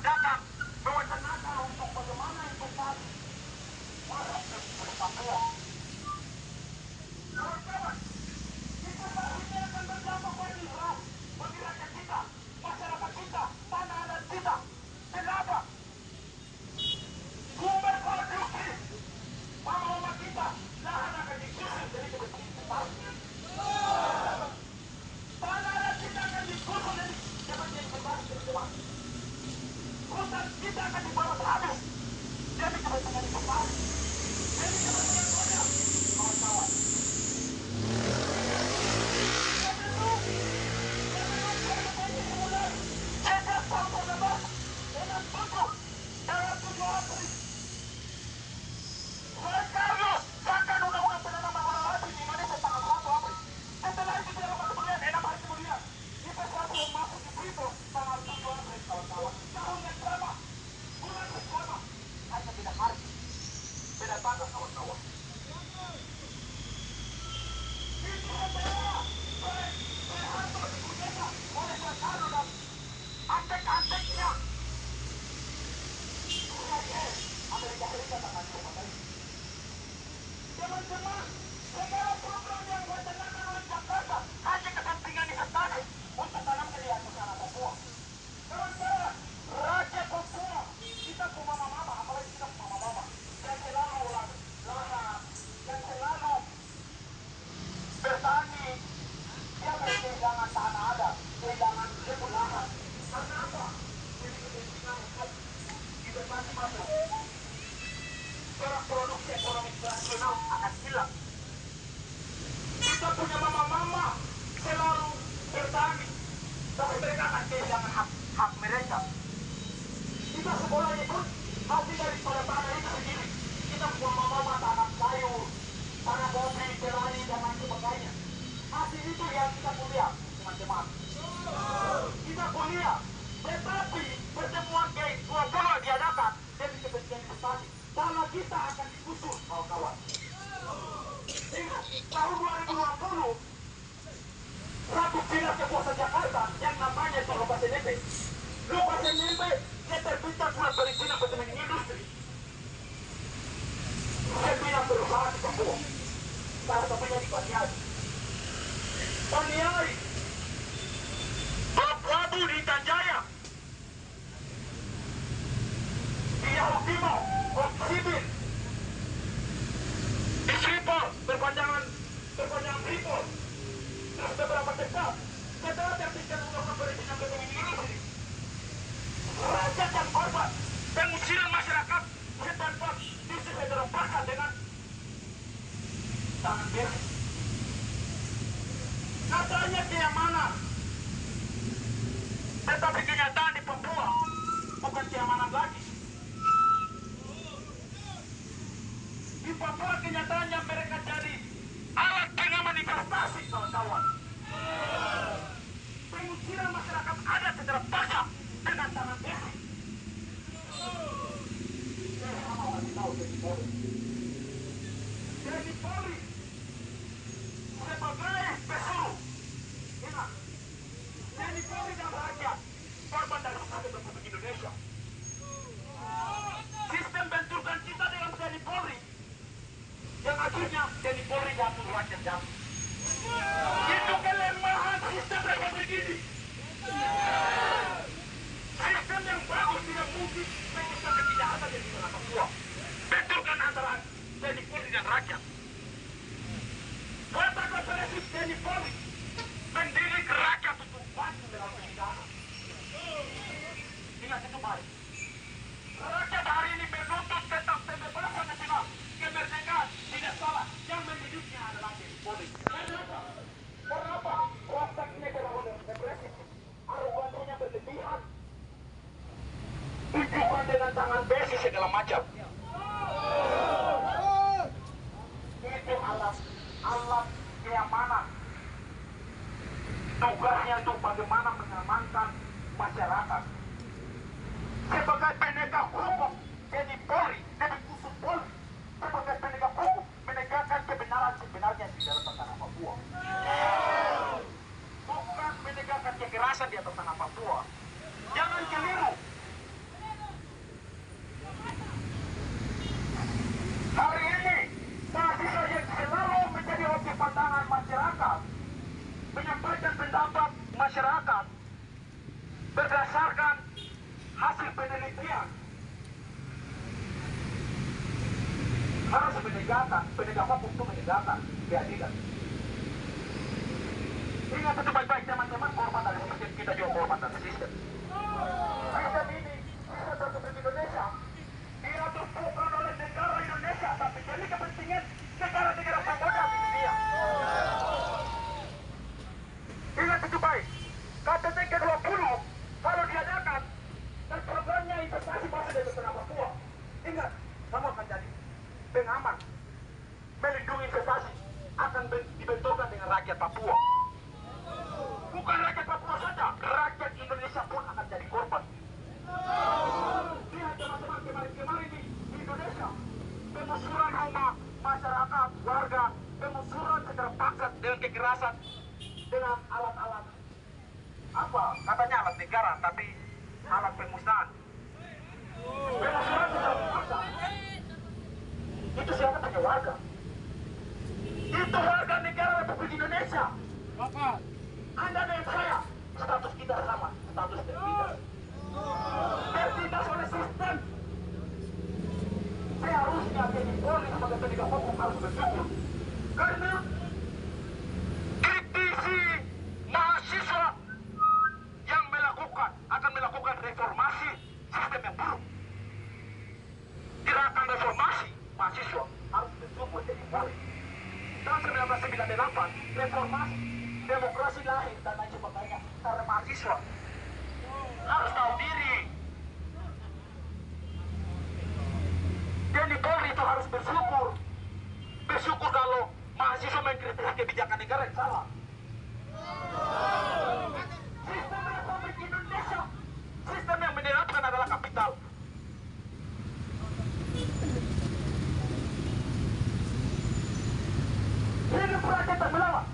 datang mewacanakan untuk bagaimana investasi masuk ke Papua. Kawan-kawan, investasi ini akan berdampak bagi rakyat kita, masyarakat kita, tanah adat kita. Kenapa? Sumber produksi mama-mama kita, lahan akan digusur jadi kepentingan investasi. Tanah adat kita akan digusur jadi kepentingan investasi ke depan. Hutan kita akan dibawa habis demi kepentingan investasi, demi kepentingan modal. Kawan-kawan, sejak tahun 2012 dengan dalam 7 April Soekarno sahkan undang-undang penanaman modal asing di Indonesia tanggal 1 April. Setelah itu tidak lama kemudian, 6 hari kemudian, investasi yang masuk di Freeport tanggal 7 April. Kawan-kawan, tahun yang sama, bulan yang sama, hanya beda hari, beda tanggal. Kawan-kawan, itu adalah Soeharto dikudeta oleh Soekarno dan antek-anteknya Amerika Serikat akan dipakai. Teman-teman, segala program yang wacanakan oleh Jakarta hanya kepentingan investasi untuk tanamkan di atas tanah Papua. Kawan-kawan, rakyat Papua, kita punya mama-mama, apalagi kita punya mama-mama yang selalu lahan, yang selalu bertani, dia kehilangan tanah adat, kehilangan lahan. Karena apa? Jadi kepentingan untuk investasi masuk. Produksi ekonomi nasional akan hilang. Kita punya mama-mama selalu bertani, tapi mereka akan kehilangan hak mereka. Kita sekolahnya pun hasil dari sekolah tanah itu sendiri. Kita punya mama-mama tanam sayur, tanam kopi, keladi dan lain sebagainya. Hasil itu yang kita kuliah, teman-teman. Kita kuliah, tetapi pertemuan G20 diadakan demi kepentingan investasi. Tanah kita akan digusur, kawan-kawan. Ingat, tahun 2020, satu pilar kekuasaan Jakarta yang namanya itu Lukas NMB. Lukas NMB, dia terbitkan surat perizinan pertemuan industri. 9 perusahaan di Papua. Salah satunya di Paniai. Paniai, Papua di Tanjaya, di Yahuk Timur, Oksibin, di Freeport, perpanjangan Freeport, terus beberapa tempat. Setelah terbitkan undang-undang perizinan pertemuan industri, rakyat dan korban, pengusiran masyarakat setempat bisa diterapkan dengan tangan beres. Katanya keamanan, tetapi kenyataan di Papua bukan keamanan lagi. Di Papua kenyataannya mereka jadi alat pengaman investasi, kawan-kawan. Pengusiran masyarakat ada secara paksa dengan tangan beres. Saya mau kasih tahu Tni Polri sebagai pesuruh. Ingat, Tni Polri dan rakyat korban dari Republik Indonesia. Sistem bentukan kita dengan Tni Polri yang akhirnya Tni Polri jatuh, rakyat jatuh. Itu kelemahan sistem Republik ini. Sistem yang bagus tidak mungkin menciptakan kejahatan di tengah Papua. Benturkan antara Tni Polri dan rakyat. Kata konferensi Tni Polri mendidik rakyat untuk bantu dalam pidana. Ingat itu baik. Rakyat hari ini menuntut tentang kebebasan nasional, kemerdekaan, tidak salah. Yang mendidiknya adalah Tni Polri. Karena apa? Praktek negara represif, arogansinya berlebihan, tujuan dengan tangan besi segala macam. Itu alat keamanan. Tugasnya itu bagaimana mengamankan masyarakat. Sebagai penegak hukum, Tni Polri, Tni Khusus Polri, sebagai penegak hukum menegakkan kebenaran sebenarnya di dalam tanah Papua. Bukan menegakkan kekerasan di atas tanah Papua. Jangan keliru. penelitian harus menegakkan, penegak hukum itu menegakkan keadilan. Ingat itu baik-baik teman-teman, korban dari sistem, kita juga korban dari sistem. Sistem ini, sistem Republik Indonesia, diatur bukan oleh negara Indonesia, tapi demi kepentingan negara-negara pemodal di dunia. Ingat itu baik, KTT ke-20 kalau diadakan dan programnya investasi masuk dari tanah Papua, ingat, kamu akan jadi pengaman, melindungi investasi, akan dibenturkan dengan rakyat Papua. Bukan rakyat Papua saja, rakyat Indonesia pun akan jadi korban. Lihat teman-teman, kemarin-kemarin di Indonesia, pengusuran rumah masyarakat, warga, pengusuran secara paksa dengan kekerasan, dengan alat-alat apa? Katanya alat negara, tapi alat pemusnahan. Pengusuran secara paksa. Itu siapa punya warga? Itu warga negara Republik Indonesia. Anda dan saya, status kita sama, status tertindas. Tertindas oleh sistem. Seharusnya jadi Polri sebagai penegak hukum harus bersyukur. Karena kritisi mahasiswa yang akan melakukan reformasi sistem yang buruk. Gerakan reformasi mahasiswa harus bersyukur jadi Polri. Tahun 1998, reformasi demokrasi lahir dan lain sebagainya karena mahasiswa harus tahu diri. Jadi Polri itu harus bersyukur kalau mahasiswa mengkritisi kebijakan negara yang salah. Sistem Republik Indonesia, sistem yang menerapkan adalah kapital. Hidup rakyat tak melawan.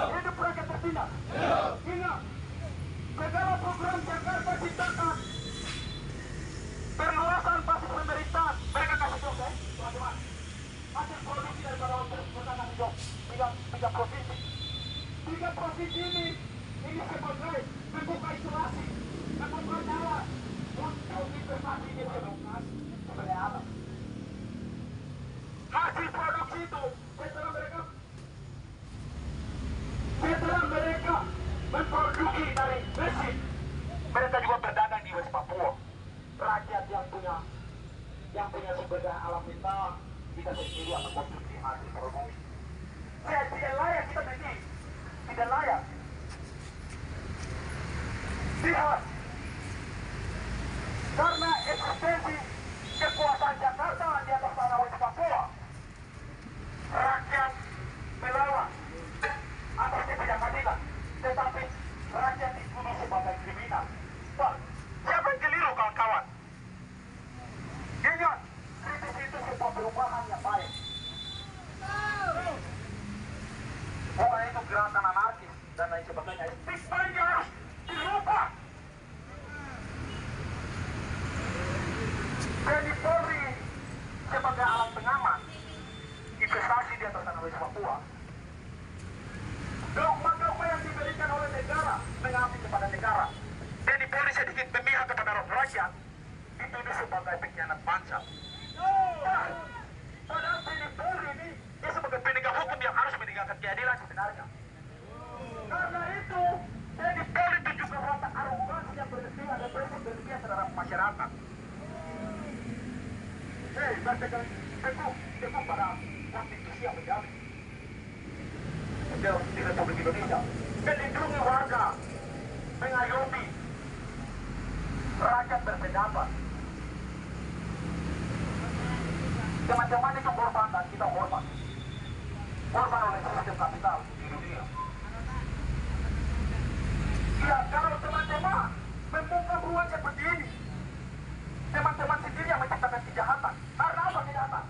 Hidup rakyat tertindas. Ingat, segala program Jakarta ciptakan, perluasan basis pemerintahan, mereka kasih job, teman-teman. Hasil produksi daripada mereka kasih job, tiga provinsi. Tiga provinsi ini sebagai membuka isolasi, membuka jalan untuk investasi di demokrasi sebagai apa? Hasil produksi itu setelah mereka memproduksi dari mesin, mereka juga berdagang di West Papua. Rakyat yang punya sumber daya alam kita sendiri akan konsumsi hasil produksi. Tidak layak kita begini, tidak layak. Lihat, karena eksistensi kekuasaan Jakarta di atas tanah West Papua, rakyat melawan atas ketidakadilan, tetapi rakyat dituduh sebagai kriminal. Pak, siapa yang keliru kawan-kawan? Ingat, kritis itu sebuah perubahan yang baik. Bukan itu gerakan anarkis dan lain sebagainya. Stigmanya harus dirubah. Jadi Polri sebagai alat pengaman investasi di atas tanah West Papua, dogma-dogma yang diberikan oleh negara mengabdi kepada negara. Jadi Polri sedikit memihak kepada rakyat, dituduh sebagai pengkhianat bangsa. Padahal Polri ini dia sebagai penegak hukum yang harus menegakkan keadilan sebenarnya. Karena itu, jadi Polri tunjukkan rasa arogansi yang berlebihan dan berlebihan terhadap masyarakat. Bertegang teguh pada konstitusi yang menjamin di Republik Indonesia, melindungi warga, mengayomi rakyat berpendapat. Teman-teman itu korban dan kita korban oleh sistem kapital di dunia. Ya, kalau teman-teman membuka ruang seperti ini, teman-teman sendiri yang menciptakan kejahatan. Karena apa kejahatan?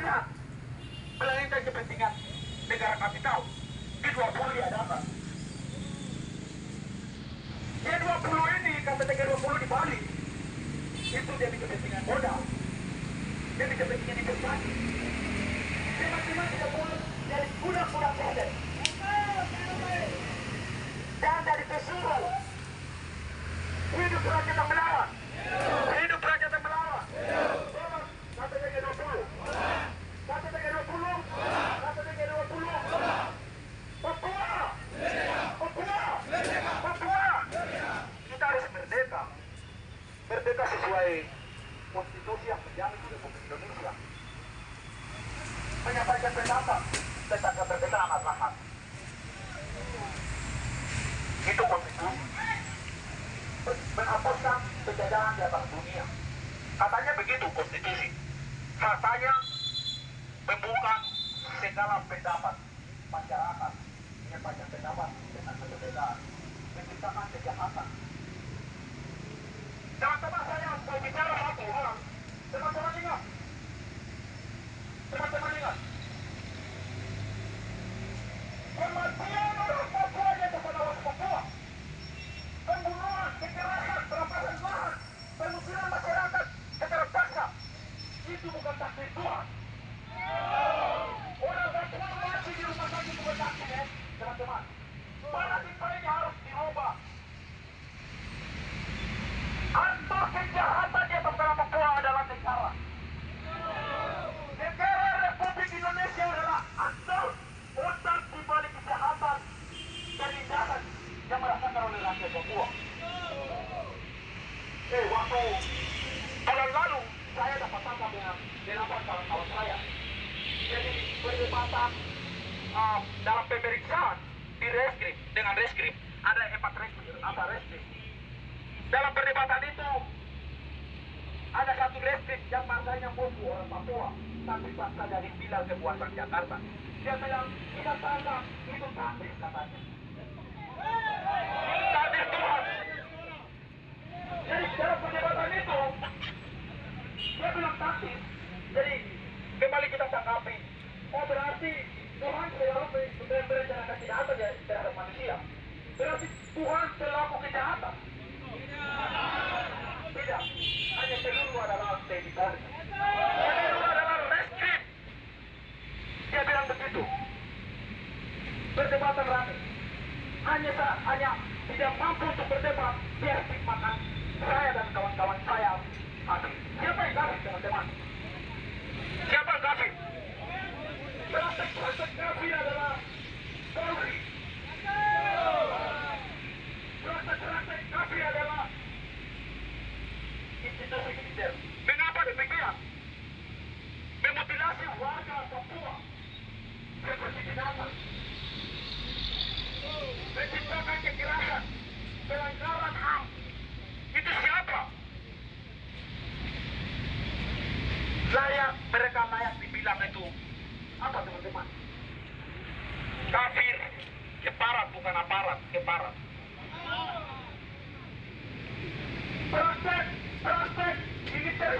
Lihat, melalaikan kepentingan negara kapital. G20 diadakan. G20 ini, KTT G20 di Bali, itu jadi kepentingan modal, jadi kepentingan investasi. Teman-teman tidak boleh dari budak-budak sistem dan dari pesuruh hidup rakyat yang melawan. sesuai konstitusi yang menjamin Republik Indonesia. Menyampaikan pendapat tentang kebebasan atas hak. Itu konstitusi. Menghapuskan penjajahan di atas dunia. Katanya begitu konstitusi. Katanya membuka segala pendapat masyarakat, menyampaikan pendapat dengan kebebasan, menciptakan kejahatan. Teman-teman saya mau bicara satu hal. Teman-teman ingat. Teman-teman ingat. Kematian orang Papua yang kepada orang Papua. Pembunuhan, kekerasan, perampasan lahan, pengusiran masyarakat secara paksa. Itu bukan takdir Tuhan. Orang Papua mati di rumah sakit bukan takdir, teman-teman. Paradigma ini harus dirubah. Atau kejahatan di atas tanah Papua adalah negara. Negara Republik Indonesia adalah aktor otak di balik kejahatan dan tindakan yang merasakan oleh rakyat Papua. Waktu bulan lalu saya dapat tangkap dengan 8 kawan-kawan saya. Jadi perdebatan dalam pemeriksaan di reskrim dengan reskrim ada 4 reskrim, ada reskrim. Dalam perdebatan itu ada satu reskrim yang partainya Boku orang Papua, tapi pasca dari Bilal Kekuasaan Jakarta. Dia bilang kita tangkap itu takdir katanya. Takdir Tuhan. Jadi dalam perdebatan itu dia bilang takdir. Jadi kembali kita tanggapi. Oh berarti Tuhan selalu merencanakan kejahatan terhadap manusia. Berarti Tuhan selaku kejahatan. Tidak. Hanya peluru adalah tedikan. Peluru adalah reskrim. Dia bilang begitu. Perdebatan ramai. Hanya tidak mampu untuk berdebat. Dia makan saya dan kawan-kawan saya. Siapa yang kasih teman-teman? Siapa yang kasih? Praktek kasih adalah Polri. Praktek kasih adalah institusi militer. Mengapa demikian? Memutilasi warga Papua seperti binatang. Menciptakan kekerasan, pelanggaran HAM. Itu siapa? Mereka layak dibilang itu apa teman-teman? Kafir, keparat bukan aparat, keparat. Praktek militer